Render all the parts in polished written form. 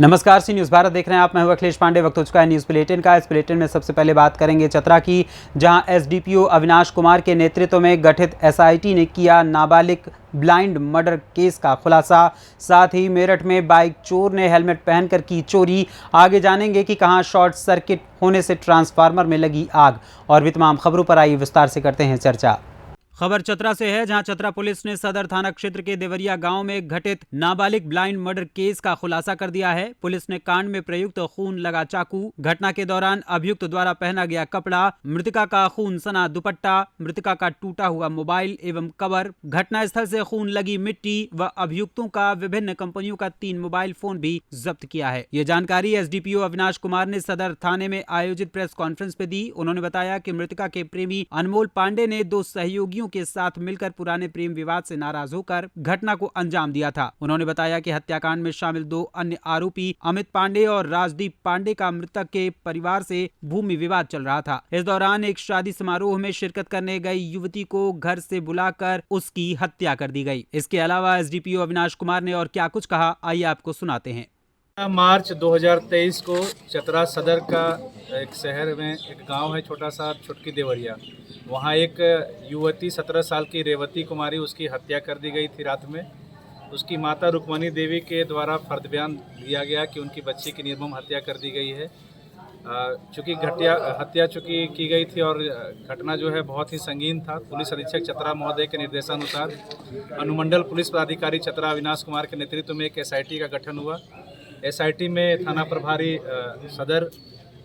नमस्कार, सी न्यूज़ भारत देख रहे हैं आप। मैं हूं अखिलेश पांडे। वक्त हो चुका है न्यूज़ बुलेटिन का। इस बुलेटिन में सबसे पहले बात करेंगे चतरा की, जहां एसडीपीओ अविनाश कुमार के नेतृत्व में गठित एसआईटी ने किया नाबालिग ब्लाइंड मर्डर केस का खुलासा। साथ ही मेरठ में बाइक चोर ने हेलमेट पहनकर की चोरी। आगे जानेंगे कि कहां शॉर्ट सर्किट होने से ट्रांसफार्मर में लगी आग, और भी तमाम खबरों पर आई विस्तार से करते हैं चर्चा। खबर चतरा से है, जहां चतरा पुलिस ने सदर थाना क्षेत्र के देवरिया गांव में घटित नाबालिग ब्लाइंड मर्डर केस का खुलासा कर दिया है। पुलिस ने कांड में प्रयुक्त खून लगा चाकू, घटना के दौरान अभियुक्त द्वारा पहना गया कपड़ा, मृतका का खून सना दुपट्टा, मृतका का टूटा हुआ मोबाइल एवं कवर, घटना स्थल से खून लगी मिट्टी व अभियुक्तों का विभिन्न कंपनियों का 3 मोबाइल फोन भी जब्त किया है। ये जानकारी एसडीपीओ अविनाश कुमार ने सदर थाने में आयोजित प्रेस कॉन्फ्रेंस में दी। उन्होंने बताया कि मृतका के प्रेमी अनमोल पांडे ने 2 सहयोगियों के साथ मिलकर पुराने प्रेम विवाद से नाराज होकर घटना को अंजाम दिया था। उन्होंने बताया कि हत्याकांड में शामिल 2 अन्य आरोपी अमित पांडे और राजदीप पांडे का मृतक के परिवार से भूमि विवाद चल रहा था। इस दौरान एक शादी समारोह में शिरकत करने गई युवती को घर से बुलाकर उसकी हत्या कर दी गई। इसके अलावा एसडीपीओ अविनाश कुमार ने और क्या कुछ कहा, आइए आपको सुनाते हैं। मार्च 2023 को चतरा सदर का एक शहर में एक गांव है छोटा सा छुटकी देवरिया, वहां एक युवती 17 साल की रेवती कुमारी, उसकी हत्या कर दी गई थी रात में। उसकी माता रुक्मणी देवी के द्वारा फर्द बयान दिया गया कि उनकी बच्ची की निर्मम हत्या कर दी गई है। चूँकि हत्या की गई थी और घटना जो है बहुत ही संगीन था। पुलिस अधीक्षक चतरा महोदय के निर्देशानुसार अनुमंडल पुलिस पदाधिकारी चतरा अविनाश कुमार के नेतृत्व में एक एसआईटी का गठन हुआ। एसआईटी में थाना प्रभारी सदर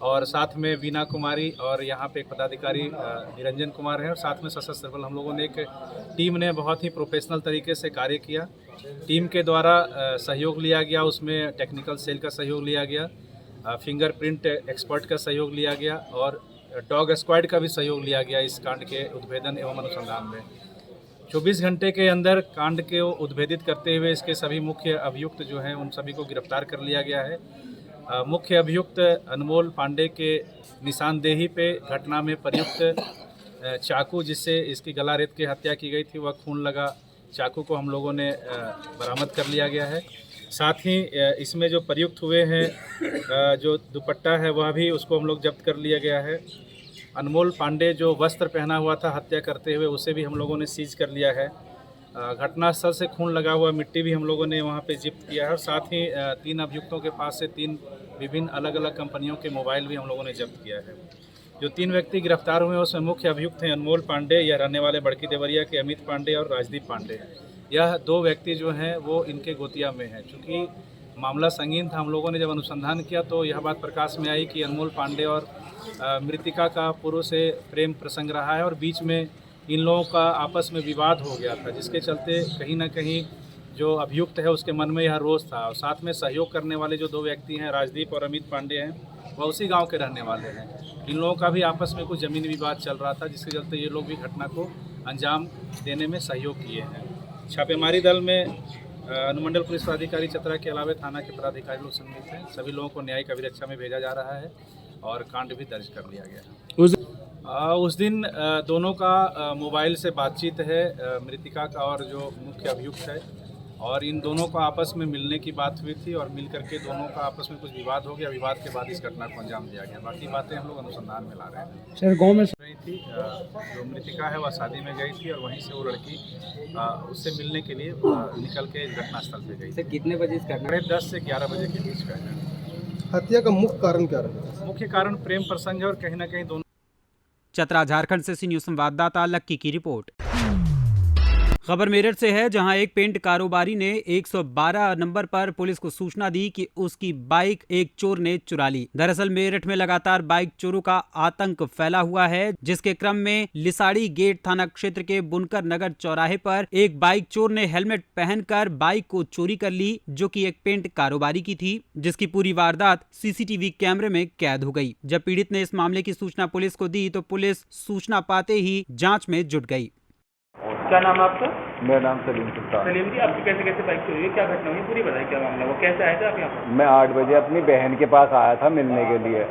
और साथ में वीना कुमारी और यहाँ पे एक पदाधिकारी निरंजन कुमार है, और साथ में सशस्त्र बल हम लोगों ने एक टीम ने बहुत ही प्रोफेशनल तरीके से कार्य किया। टीम के द्वारा सहयोग लिया गया, उसमें टेक्निकल सेल का सहयोग लिया गया, फिंगरप्रिंट एक्सपर्ट का सहयोग लिया गया और डॉग स्क्वाड का भी सहयोग लिया गया इस कांड के उद्भेदन एवं अनुसंधान में। 24 घंटे के अंदर कांड के उद्भेदित करते हुए इसके सभी मुख्य अभियुक्त जो हैं उन सभी को गिरफ्तार कर लिया गया है। मुख्य अभियुक्त अनमोल पांडे के निशानदेही पे घटना में प्रयुक्त चाकू जिससे इसकी गला रेत के हत्या की गई थी, वह खून लगा चाकू को हम लोगों ने बरामद कर लिया गया है। साथ ही इसमें जो प्रयुक्त हुए हैं जो दुपट्टा है वह भी उसको हम लोग जब्त कर लिया गया है। अनमोल पांडे जो वस्त्र पहना हुआ था हत्या करते हुए, उसे भी हम लोगों ने सीज कर लिया है। घटनास्थल से खून लगा हुआ मिट्टी भी हम लोगों ने वहां पे जब्त किया है, और साथ ही 3 अभियुक्तों के पास से 3 विभिन्न अलग अलग कंपनियों के मोबाइल भी हम लोगों ने जब्त किया है। जो 3 व्यक्ति गिरफ्तार हुए हैं उसमें मुख्य अभियुक्त हैं अनमोल पांडे, यह रहने वाले बड़की देवरिया के, अमित पांडे और राजदीप पांडे। यह 2 व्यक्ति जो हैं वो इनके गोतिया में हैं। चूँकि मामला संगीन था, हम लोगों ने जब अनुसंधान किया तो यह बात प्रकाश में आई कि अनमोल पांडे और मृतिका का पूर्व से प्रेम प्रसंग रहा है और बीच में इन लोगों का आपस में विवाद हो गया था, जिसके चलते कहीं ना कहीं जो अभियुक्त है उसके मन में यह रोष था। और साथ में सहयोग करने वाले जो 2 व्यक्ति हैं राजदीप और अमित पांडे हैं, वह उसी गांव के रहने वाले हैं। इन लोगों का भी आपस में कुछ ज़मीनी विवाद चल रहा था, जिसके चलते ये लोग भी घटना को अंजाम देने में सहयोग किए हैं। छापेमारी दल में अनुमंडल पुलिस पदाधिकारी चतरा के अलावा थाना के पदाधिकारी लोग सम्मिलित हैं। सभी लोगों को न्यायिक अभिरक्षा में भेजा जा रहा है और कांड भी दर्ज कर लिया गया है। उस दिन दोनों का मोबाइल से बातचीत है, मृतिका का और जो मुख्य अभियुक्त है, और इन दोनों को आपस में मिलने की बात हुई थी और मिल करके दोनों का आपस में कुछ विवाद हो गया। विवाद के बाद इस घटना को अंजाम दिया गया। बाकी बातें हम लोग अनुसंधान में ला रहे हैं। सर, गाँव में गई थी, जो मृतिका है वह शादी में गई थी और वहीं से वो लड़की उससे मिलने के लिए निकल के घटनास्थल पे गई। सर, कितने बजे इस घटना? 10 से 11 बजे के बीच का है। हत्या का मुख्य कारण क्या रहा? मुख्य कारण प्रेम प्रसंग है और कहीं ना कहीं दोनों। चतरा झारखंड से सी न्यूज़ संवाददाता लक्की की रिपोर्ट। खबर मेरठ से है, जहां एक पेंट कारोबारी ने 112 नंबर पर पुलिस को सूचना दी कि उसकी बाइक एक चोर ने चुरा ली। दरअसल मेरठ में लगातार बाइक चोरों का आतंक फैला हुआ है, जिसके क्रम में लिसाड़ी गेट थाना क्षेत्र के बुनकर नगर चौराहे पर एक बाइक चोर ने हेलमेट पहनकर बाइक को चोरी कर ली, जो कि एक पेंट कारोबारी की थी, जिसकी पूरी वारदात सीसीटीवी कैमरे में कैद हो गई। जब पीड़ित ने इस मामले की सूचना पुलिस को दी तो पुलिस सूचना पाते ही जाँच में जुट गई। क्या नाम है आपका? मेरा नाम सलीम सुल्तान। सलीम जी, आपकी कैसे कैसे बाइक चोरी हुई, क्या घटना हुई, पूरी बताइए क्या मामला, वो कैसे आए थे आप यहाँ पर? मैं 8 बजे अपनी बहन के पास आया था मिलने के लिए।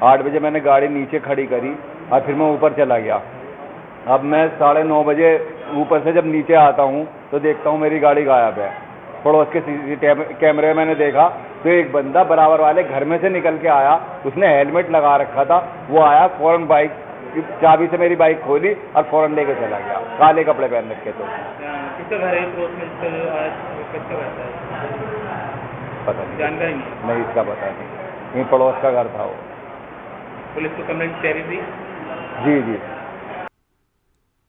8 बजे मैंने गाड़ी नीचे खड़ी करी और फिर मैं ऊपर चला गया। अब मैं 9:30 बजे ऊपर से जब नीचे आता हूँ तो देखता हूँ मेरी गाड़ी गायब है। पड़ोस के सीसीटीवी कैमरे में मैंने देखा तो एक बंदा बराबर वाले घर में से निकल के आया, उसने हेलमेट लगा रखा था, वो आया फौरन बाइक चाबी से मेरी बाइक खोली और फौरन लेके चला गया, काले कपड़े पहन रखे तो। किसका घर है इस पड़ोस में जिसका जो आया किसका रहता है? पता नहीं, जानकारी नहीं इसका पता नहीं, ये पड़ोस का घर था वो। पुलिस को कंप्लेंट तैयारी दी? जी जी।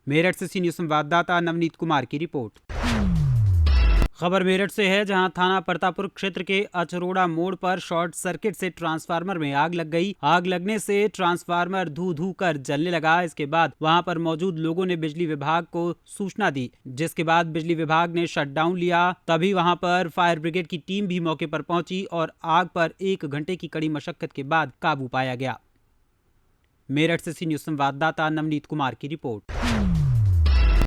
मेरठ से सी न्यूज़ संवाददाता नवनीत कुमार की रिपोर्ट। खबर मेरठ से है, जहां थाना प्रतापपुर क्षेत्र के अचरोड़ा मोड़ पर शॉर्ट सर्किट से ट्रांसफार्मर में आग लग गई। आग लगने से ट्रांसफार्मर धू धू कर जलने लगा। इसके बाद वहां पर मौजूद लोगों ने बिजली विभाग को सूचना दी, जिसके बाद बिजली विभाग ने शटडाउन लिया। तभी वहां पर फायर ब्रिगेड की टीम भी मौके पर पहुंची और आग पर 1 घंटे की कड़ी मशक्कत के बाद काबू पाया गया। मेरठ से सी न्यूज़ संवाददाता नवनीत कुमार की रिपोर्ट।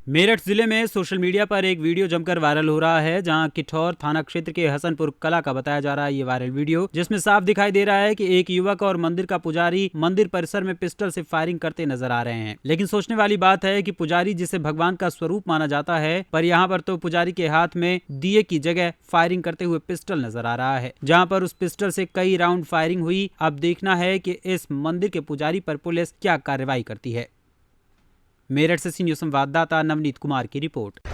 मेरठ जिले में सोशल मीडिया पर एक वीडियो जमकर वायरल हो रहा है, जहां किठौर थाना क्षेत्र के हसनपुर कला का बताया जा रहा है ये वायरल वीडियो, जिसमें साफ दिखाई दे रहा है कि एक युवक और मंदिर का पुजारी मंदिर परिसर में पिस्टल से फायरिंग करते नजर आ रहे हैं। लेकिन सोचने वाली बात है कि पुजारी जिसे भगवान का स्वरूप माना जाता है, पर यहाँ पर तो पुजारी के हाथ में दिए की जगह फायरिंग करते हुए पिस्टल नजर आ रहा है, जहाँ पर उस पिस्टल से कई राउंड फायरिंग हुई। अब देखना है कि इस मंदिर के पुजारी पर पुलिस क्या कार्रवाई करती है। मेरठ से सी न्यूज़ संवाददाता नवनीत कुमार की रिपोर्ट।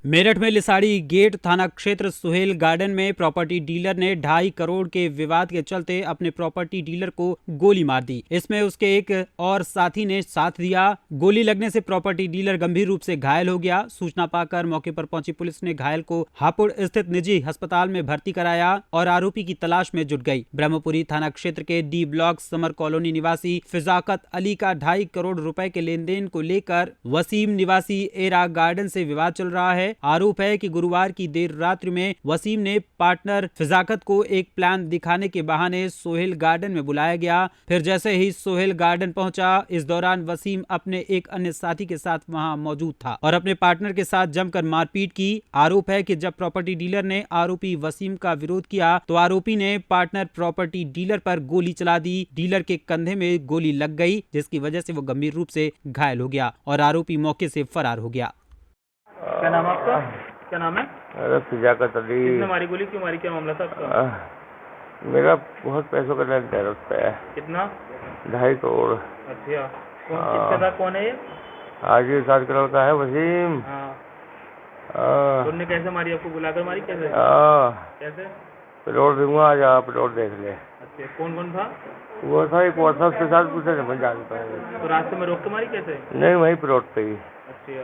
मेरठ में लिसाड़ी गेट थाना क्षेत्र सुहेल गार्डन में प्रॉपर्टी डीलर ने 2.5 करोड़ के विवाद के चलते अपने प्रॉपर्टी डीलर को गोली मार दी। इसमें उसके एक और साथी ने साथ दिया। गोली लगने से प्रॉपर्टी डीलर गंभीर रूप से घायल हो गया। सूचना पाकर मौके पर पहुंची पुलिस ने घायल को हापुड़ स्थित निजी अस्पताल में भर्ती कराया और आरोपी की तलाश में जुट गई। ब्रह्मपुरी थाना क्षेत्र के डी ब्लॉक समर कॉलोनी निवासी फिजाकत अली का 2.5 करोड़ रुपए के लेन देन को लेकर वसीम निवासी एरा गार्डन से विवाद चल रहा है। आरोप है कि गुरुवार की देर रात्रि में वसीम ने पार्टनर फिजाकत को एक प्लान दिखाने के बहाने सोहेल गार्डन में बुलाया गया। फिर जैसे ही सोहेल गार्डन पहुंचा, इस दौरान वसीम अपने एक अन्य साथी के साथ वहां मौजूद था और अपने पार्टनर के साथ जमकर मारपीट की। आरोप है कि जब प्रॉपर्टी डीलर ने आरोपी वसीम का विरोध किया तो आरोपी ने पार्टनर प्रॉपर्टी डीलर पर गोली चला दी। डीलर के कंधे में गोली लग गई, जिसकी वजह से वो गंभीर रूप से घायल हो गया और आरोपी मौके से फरार हो गया। क्या नाम है आपका? क्या नाम है? अरे फिजाकत अली। किसने मारी गोली? क्यों मारी? क्या मामला था आपका? मेरा बहुत पैसों का लेन देन पे है। कितना? 2.5 करोड़। अच्छा, किसका था? कौन है ये? आज ये 7 करोड़ का है वसीम। हाँ, उनने कैसे मारी? आपको बुलाकर मारी? कैसे? कैसे? प्लॉट दूंगा, आज आप प्लॉट देख ले। अच्छा, कौन कौन था? वो था एक और था, उसके साथ पूछे समझ जानता है। तो रास्ते में रोक के मारी कैसे? नहीं, वही प्लॉट पे ही। अच्छा,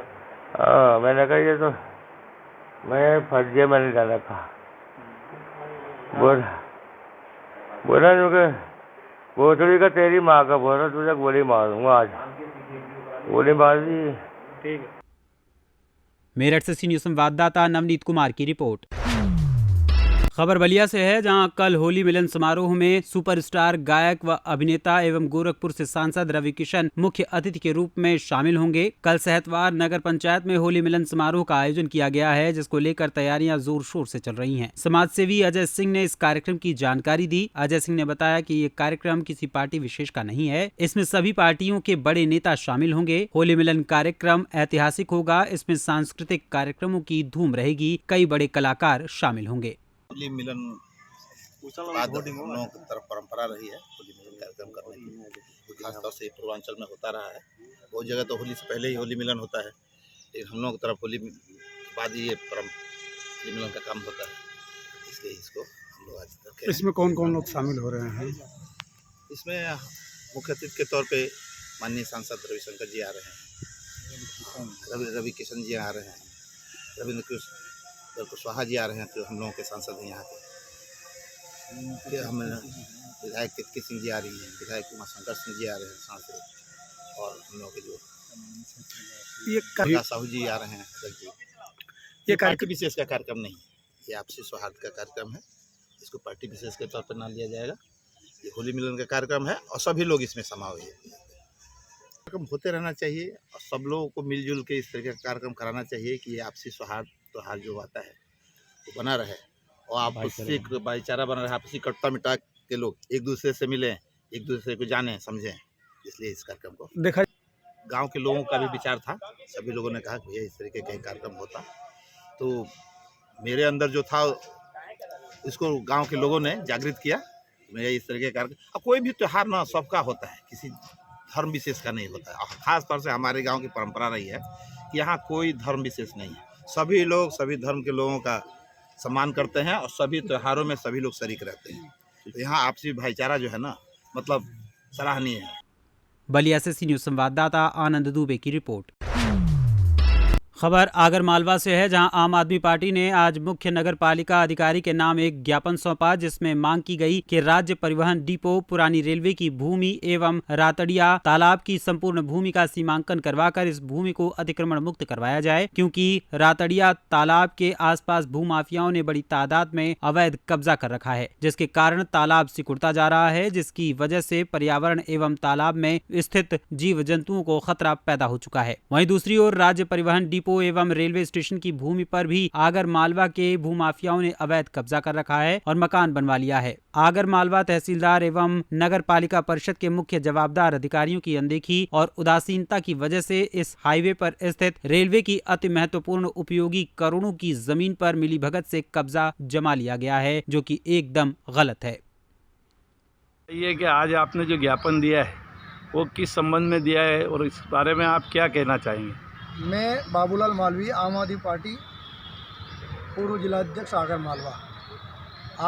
मैंने कहा ये तो मैं फर्जी, मैंने डाला था। बोला जो कि बोतली का तेरी माँ का बोला, तुझे गोली मार दूंगा आज। गोली मार दी। ठीक है। मेरठ से सी न्यूज़ संवाददाता नवनीत कुमार की रिपोर्ट। खबर बलिया से है, जहां कल होली मिलन समारोह में सुपरस्टार गायक व अभिनेता एवं गोरखपुर से सांसद रवि किशन मुख्य अतिथि के रूप में शामिल होंगे। कल सहतवार नगर पंचायत में होली मिलन समारोह का आयोजन किया गया है, जिसको लेकर तैयारियां जोर शोर से चल रही हैं। समाज सेवी अजय सिंह ने इस कार्यक्रम की जानकारी दी। अजय सिंह ने बताया कि ये कार्यक्रम किसी पार्टी विशेष का नहीं है, इसमें सभी पार्टियों के बड़े नेता शामिल होंगे। होली मिलन कार्यक्रम ऐतिहासिक होगा, इसमें सांस्कृतिक कार्यक्रमों की धूम रहेगी, कई बड़े कलाकार शामिल होंगे। होली मिलन बाद हम लोगों की तरफ परंपरा रही है होली मिलन कार्यक्रम करने की, खासतौर से पूर्वांचल में होता रहा है। बहुत जगह तो होली से पहले ही होली मिलन होता है, लेकिन हम लोगों की तरफ होली के बाद ही ये होली मिलन का काम होता है, इसलिए इसको हम लोग आज तक। इसमें कौन कौन लोग शामिल हो रहे हैं? इसमें मुख्य अतिथि के तौर पे माननीय सांसद रविशंकर जी आ रहे हैं, रवि किशन जी आ रहे हैं, रविंद्र कुशवाहा जी आ रहे हैं, तो हम लोगों के सांसद हैं यहाँ के। फिर हम विधायक कितकी सिंह जी आ रही हैं, विधायक उमाशंकर सिंह जी आ रहे हैं सांसद, और हम लोगों के जो साहू जी आ रहे हैं जी। ये पार्टी विशेष का कार्यक्रम नहीं, ये आपसी सौहार्द का कार्यक्रम है, इसको पार्टी विशेष के तौर पर ना लिया जाएगा। ये होली मिलन का कार्यक्रम है और सभी लोग इसमें समावेश हैं। कार्यक्रम होते रहना चाहिए और सब लोगों को मिलजुल के इस तरह का कार्यक्रम कराना चाहिए कि ये आपसी सौहार्द त्योहार जो आता है वो बना रहे और आपसी भाईचारा बना रहे, आपसी कटुता मिटा के लोग एक दूसरे से मिलें, एक दूसरे को जानें समझें। इसलिए इस कार्यक्रम को देखा, गांव के लोगों का भी विचार था, सभी लोगों ने कहा कि भैया इस तरीके का कार्यक्रम होता, तो मेरे अंदर जो था इसको गांव के लोगों ने जागृत किया। मैं इस तरह के कार्यक्रम, अब कोई भी त्यौहार ना सबका होता है, किसी धर्म विशेष का नहीं होता है। खास तौर से हमारे गांव की परंपरा रही है कि यहाँ कोई धर्म विशेष नहीं है, सभी लोग सभी धर्म के लोगों का सम्मान करते हैं और सभी त्योहारों में सभी लोग शरीक रहते हैं। तो यहाँ आपसी भाईचारा जो है ना, मतलब सराहनीय है। बलिया से न्यूज संवाददाता आनंद दुबे की रिपोर्ट। खबर आगर मालवा से है, जहां आम आदमी पार्टी ने आज मुख्य नगर पालिका अधिकारी के नाम एक ज्ञापन सौंपा, जिसमें मांग की गई कि राज्य परिवहन डिपो, पुरानी रेलवे की भूमि एवं रातड़िया तालाब की संपूर्ण भूमि का सीमांकन करवाकर इस भूमि को अतिक्रमण मुक्त करवाया जाए, क्योंकि रातड़िया तालाब के आसपास भूमाफियाओं ने बड़ी तादाद में अवैध कब्जा कर रखा है, जिसके कारण तालाब सिकुड़ता जा रहा है, जिसकी वजह से पर्यावरण एवं तालाब में स्थित जीव जंतुओं को खतरा पैदा हो चुका है। वहीं दूसरी ओर राज्य परिवहन डिपो एवं रेलवे स्टेशन की भूमि पर भी आगर मालवा के भूमाफियाओं ने अवैध कब्जा कर रखा है और मकान बनवा लिया है। आगर मालवा तहसीलदार एवं नगर पालिका परिषद के मुख्य जवाबदार अधिकारियों की अनदेखी और उदासीनता की वजह से इस हाईवे पर स्थित रेलवे की अति महत्वपूर्ण उपयोगी करोड़ों की जमीन पर मिलीभगत से कब्जा जमा लिया गया है, जो कि एकदम गलत है। ये कि आज आपने जो ज्ञापन दिया है वो किस संबंध में दिया है और इस बारे में आप क्या कहना चाहेंगे? मैं बाबूलाल मालवी, आम आदमी पार्टी पूर्व जिलाध्यक्ष आगर मालवा।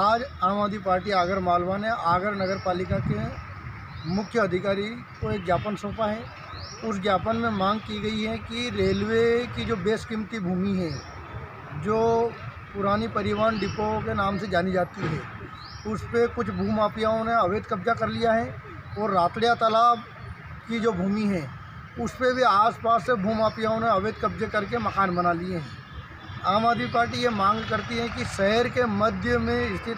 आज आम आदमी पार्टी आगर मालवा ने आगर नगर पालिका के मुख्य अधिकारी को एक ज्ञापन सौंपा है। उस ज्ञापन में मांग की गई है कि रेलवे की जो बेशकीमती भूमि है, जो पुरानी परिवहन डिपो के नाम से जानी जाती है, उस पर कुछ भूमाफियाओं ने अवैध कब्जा कर लिया है और रातड़िया तालाब की जो भूमि है उस पर भी आसपास से भूमाफियाओं ने अवैध कब्जे करके मकान बना लिए हैं। आम आदमी पार्टी ये मांग करती है कि शहर के मध्य में स्थित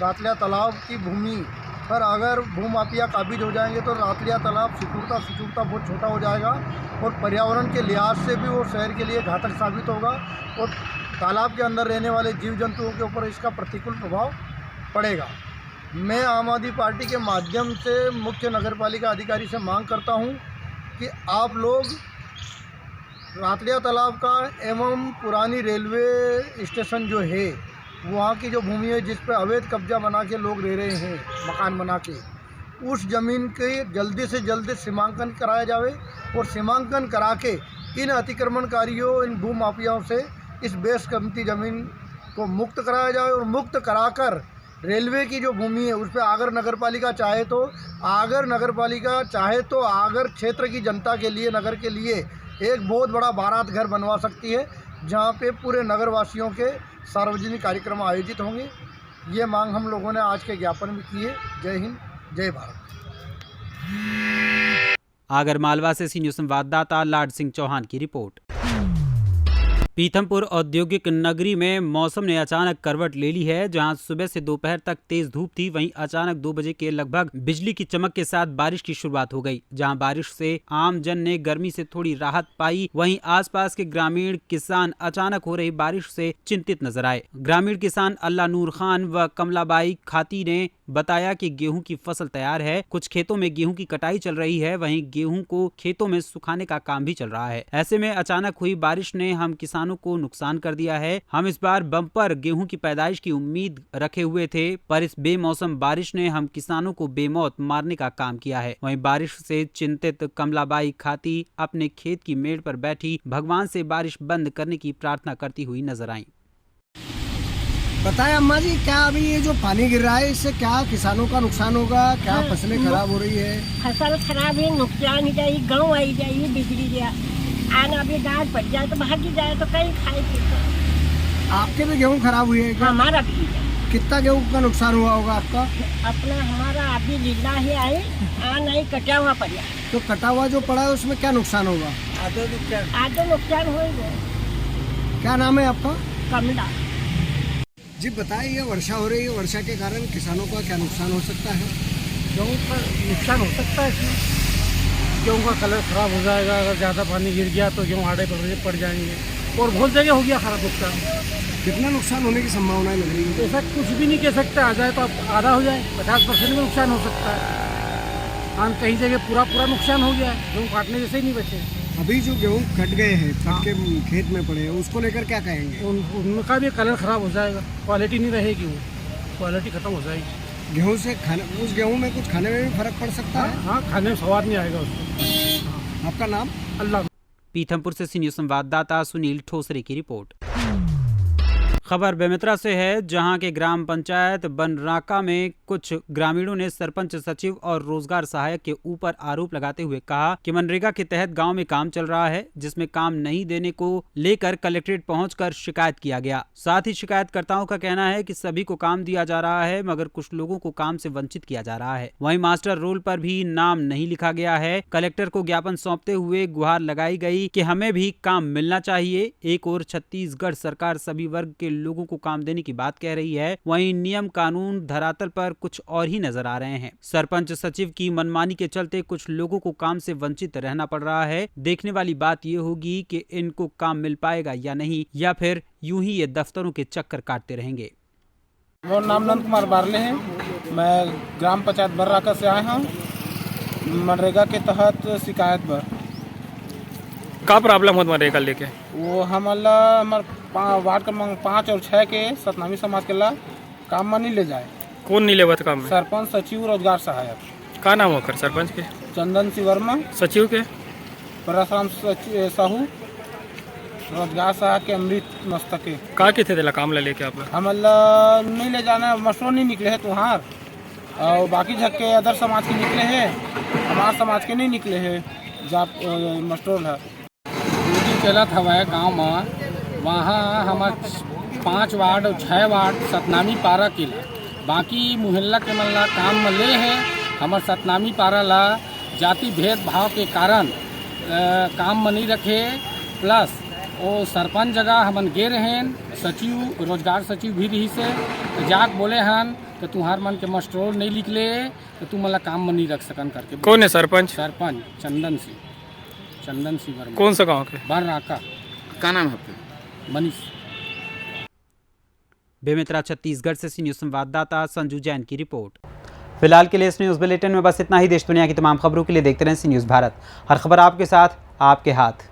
रातड़िया तालाब की भूमि पर अगर भूमाफिया काबिज हो जाएंगे तो रातड़िया तालाब सिकुड़ता बहुत छोटा हो जाएगा और पर्यावरण के लिहाज से भी वो शहर के लिए घातक साबित होगा और तालाब के अंदर रहने वाले जीव जंतुओं के ऊपर इसका प्रतिकूल प्रभाव पड़ेगा। मैं आम आदमी पार्टी के माध्यम से मुख्य नगर पालिका अधिकारी से मांग करता हूँ कि आप लोग रातड़िया तालाब का एवं पुरानी रेलवे स्टेशन जो है वहाँ की जो भूमि है जिस पर अवैध कब्जा बना के लोग रह रहे हैं मकान बना के, उस ज़मीन के जल्दी से जल्द सीमांकन कराया जाए और सीमांकन करा के इन अतिक्रमणकारियों, इन भूमाफियाओं से इस बेशकीमती ज़मीन को मुक्त कराया जाए और मुक्त कराकर रेलवे की जो भूमि है उस पर आगर नगर पालिका चाहे तो आगर क्षेत्र की जनता के लिए, नगर के लिए एक बहुत बड़ा बारात घर बनवा सकती है, जहां पे पूरे नगरवासियों के सार्वजनिक कार्यक्रम आयोजित होंगे। ये मांग हम लोगों ने आज के ज्ञापन में की है। जय हिंद, जय भारत। आगर मालवा से सी न्यूज संवाददाता लाड सिंह चौहान की रिपोर्ट। पीथमपुर औद्योगिक नगरी में मौसम ने अचानक करवट ले ली है, जहां सुबह से दोपहर तक तेज धूप थी, वहीं अचानक 2 बजे के लगभग बिजली की चमक के साथ बारिश की शुरुआत हो गई। जहां बारिश से आम जन ने गर्मी से थोड़ी राहत पाई, वहीं आसपास के ग्रामीण किसान अचानक हो रही बारिश से चिंतित नजर आए। ग्रामीण किसान अल्लाह नूर खान व कमलाबाई खाती ने बताया कि गेहूं की फसल तैयार है, कुछ खेतों में गेहूं की कटाई चल रही है, वहीं गेहूं को खेतों में सुखाने का काम भी चल रहा है। ऐसे में अचानक हुई बारिश ने हम किसानों को नुकसान कर दिया है। हम इस बार बम्पर गेहूं की पैदाइश की उम्मीद रखे हुए थे, पर इस बेमौसम बारिश ने हम किसानों को बेमौत मारने का काम किया है। वहीं बारिश से चिंतित कमलाबाई खाती अपने खेत की मेड़ पर बैठी भगवान से बारिश बंद करने की प्रार्थना करती हुई नजर आई। बताएं अम्मा जी, क्या अभी ये जो पानी गिर रहा है इससे क्या किसानों का नुकसान होगा? क्या फसलें खराब हो रही है? फसल खराब है, नुकसान ही जाए, गाँव आई जाए, बिजली जाए, आना भी गाज पड़ जाए तो भागी जाए तो कहीं खाए फिर। आपके भी गेहूँ खराब हुई है क्या? हमारा भी। कितना गेहूँ का नुकसान हुआ होगा आपका? अपना हमारा अभी लीला ही आए, नहीं कटा हुआ पड़ा। तो कटा हुआ जो पड़ा है उसमें क्या नुकसान होगा? आधे नुकसान होगा। क्या नाम है आपका? कमला जी। बताइए, ये वर्षा हो रही है, वर्षा के कारण किसानों का क्या नुकसान हो सकता है? गेहूँ का नुकसान हो सकता है इसमें। गेहूँ का कलर ख़राब हो जाएगा, अगर ज़्यादा पानी गिर गया तो गेहूँ आड़े पड़ जाएंगे और बहुत जगह हो गया खराब नुकसान। कितना नुकसान होने की संभावनाएं लग रही है? ऐसा कुछ भी नहीं कह सकते, आ जाए तो आधा हो जाए, 50% में नुकसान हो सकता है। हाँ, कई जगह पूरा नुकसान हो गया है, गेहूँ काटने जैसे ही नहीं बचे। अभी जो गेहूँ कट गए हैं, कट के खेत में पड़े हैं, उसको लेकर क्या कहेंगे? उनका भी कलर ख़राब हो जाएगा, क्वालिटी नहीं रहेगी वो। क्वालिटी खत्म हो जाएगी। गेहूँ से खाने, उस गेहूँ में कुछ खाने में भी फर्क पड़ सकता है। हाँ, खाने में स्वाद नहीं आएगा उसको। आपका नाम? अल्लाह। पीथमपुर से सी न्यूज़ संवाददाता सुनील ठोसरे की रिपोर्ट। खबर बेमेतरा से है, जहां के ग्राम पंचायत बनराका में कुछ ग्रामीणों ने सरपंच, सचिव और रोजगार सहायक के ऊपर आरोप लगाते हुए कहा कि मनरेगा के तहत गांव में काम चल रहा है, जिसमें काम नहीं देने को लेकर कलेक्ट्रेट पहुंचकर शिकायत किया गया। साथ ही शिकायतकर्ताओं का कहना है कि सभी को काम दिया जा रहा है, मगर कुछ लोगों को काम से वंचित किया जा रहा है। वहीं मास्टर रोल पर भी नाम नहीं लिखा गया है। कलेक्टर को ज्ञापन सौंपते हुए गुहार लगाई गई कि हमें भी काम मिलना चाहिए। एक और छत्तीसगढ़ सरकार सभी वर्ग के लोगों को काम देने की बात कह रही है, वहीं नियम कानून धरातल पर कुछ और ही नजर आ रहे हैं। सरपंच, सचिव की मनमानी के चलते कुछ लोगों को काम से वंचित रहना पड़ रहा है। देखने वाली बात यह होगी कि इनको काम मिल पाएगा या नहीं, या फिर यूं ही ये दफ्तरों के चक्कर काटते रहेंगे। मेरा नाम नंद कुमार बारले है। मैं ग्राम पंचायत बर्राका से आया हूँ मनरेगा के तहत शिकायत पर। का प्रॉब्लम होता मनरेगा लेके? वो हमारा वार्ड क्रमांक 5 और 6 के सतनामी समाज के ला काम में नहीं ले जाए। कौन नहीं लेवत काम में? सरपंच, सचिव, रोजगार सहायक। का नाम होकर सरपंच के? चंदन सिंह वर्मा। सचिव के? परशुराम साहू। रोजगार सहायक के अमृत मस्तके। का किथे दिला काम ले लेके आप? हमारा नहीं ले जाना, मशरूम नहीं निकले है तुहार, और बाकी झक्के अदर समाज के निकले हैं, हमारे समाज के नहीं निकले हैं। जाप मस्टोल है चलत हवा गाँव में, वहाँ हमार 5 वार्ड और 6 वार्ड सतनामी पारा के ला, बाकी मुहल्ला के मन ला काम में ले है। हमार सतनामी पारा ला जाति भेदभाव के कारण काम में नहीं रखे। प्लस वो सरपंच जगह हमन गे रहें, सचिव, रोजगार सचिव भी रही से जाक बोले हन कि तुम्हार मन के मस्टरोल नहीं निकले तो तुम मला काम में नहीं रख सकन करके। कौन है सरपंच? सरपंच चंदन सिंह वर्मा। कौन सा गांव के? बर्राका। क्या नाम है आपका? मनीष। बेमेतरा छत्तीसगढ़ से सी न्यूज़ संवाददाता संजू जैन की रिपोर्ट। फिलहाल के लिए इस न्यूज़ बुलेटिन में बस इतना ही। देश दुनिया की तमाम खबरों के लिए देखते रहें सी न्यूज़ भारत। हर खबर आपके साथ, आपके हाथ।